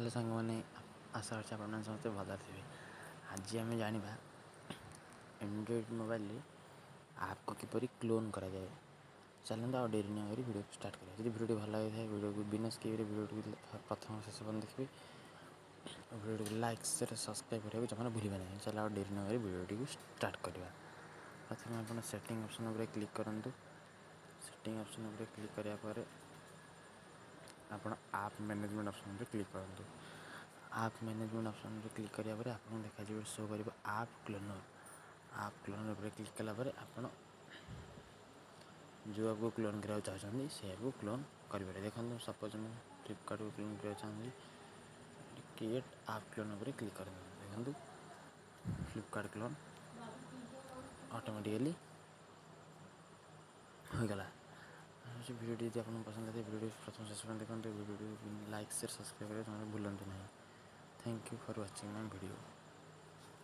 Hello ସାଙ୍ଗମାନେ, ଆଶା କରୁଛି ଆପଣମାନେ ସମସ୍ତେ ଭଲରେ ଥିବେ। ଆଜି ଆମେ ଜାଣିବା ଆଣ୍ଡ୍ରଏଡ଼୍ ମୋବାଇଲରେ ଆପ୍କୁ କିପରି କ୍ଲୋନ୍ କରାଯାଏ। ଚାଲନ୍ତୁ ଆଉ ଡେରି ନ କରି ଭିଡ଼ିଓକୁ ଷ୍ଟାର୍ଟ କରିବା। ଯଦି ଭିଡ଼ିଓଟି ଭଲ ଲାଗିଥାଏ ଭିଡ଼ିଓକୁ ବିନା ସ୍କିପ୍ରେ ଭିଡ଼ିଓଟିକୁ ପ୍ରଥମ ଶେଷ ପର୍ଯ୍ୟନ୍ତ ଦେଖିବେ। ଭିଡ଼ିଓଟିକୁ ଲାଇକ୍ ସେୟାର ସବସ୍କ୍ରାଇବ୍ କରିବାକୁ ଜମାରୁ ଭୁଲିବେ ନାହିଁ। ଚାଲ ଆଉ ଡେରି ନ କରି ଭିଡ଼ିଓଟିକୁ ଷ୍ଟାର୍ଟ କରିବା। ପ୍ରଥମେ ଆପଣ ସେଟିଂ ଅପସନ୍ ଉପରେ କ୍ଲିକ୍ କରନ୍ତୁ। ସେଟିଂ ଅପସନ୍ ଉପରେ କ୍ଲିକ୍ କରିବା ପରେ ଆପଣ ଆପ୍ ମ୍ୟାନେଜମେଣ୍ଟ ଅପସନ୍ରେ କ୍ଲିକ୍ କରନ୍ତୁ। ଆପ୍ ମ୍ୟାନେଜମେଣ୍ଟ ଅପସନ୍ରେ କ୍ଲିକ୍ କରିବା ପରେ ଆପଣଙ୍କୁ ଦେଖାଯିବ ଶୋ କରିବ ଆପ୍ କ୍ଲୋନର୍। ଆପ୍ କ୍ଲୋନର୍ ଉପରେ କ୍ଲିକ୍ କଲା ପରେ ଆପଣ ଯେଉଁ ଆପ୍କୁ କ୍ଲୋନ୍ କରିବାକୁ ଚାହୁଁଛନ୍ତି ସେ ଆପ୍କୁ କ୍ଲୋନ୍ କରିପାରିବେ। ଦେଖନ୍ତୁ ସପୋଜ୍ ମୁଁ ଫ୍ଲିପକାର୍ଟକୁ କ୍ଲୋନ୍ କରିବାକୁ ଚାହୁଁଛି, କ୍ରିଏଟ୍ ଆପ୍ କ୍ଲୋନ୍ ଉପରେ କ୍ଲିକ୍ କରନ୍ତୁ। ଦେଖନ୍ତୁ ଫ୍ଲିପକାର୍ଟ କ୍ଲୋନ୍ ଅଟୋମେଟିକାଲି ହୋଇଗଲା। ଭିଡ଼ିଓଟି ଯଦି ଆପଣଙ୍କୁ ପସନ୍ଦ ଆସିଥାଏ ଭିଡ଼ିଓଟି ପ୍ରଥମ ଶେଷ ପର୍ଯ୍ୟନ୍ତ ଦେଖନ୍ତୁ। ଭିଡ଼ିଓଟି ଲାଇକ୍ ସେୟାର ସବସ୍କ୍ରାଇବ୍ କରିବା ଜମାରୁ ଭୁଲନ୍ତୁ ନାହିଁ। Thank you for watching my video.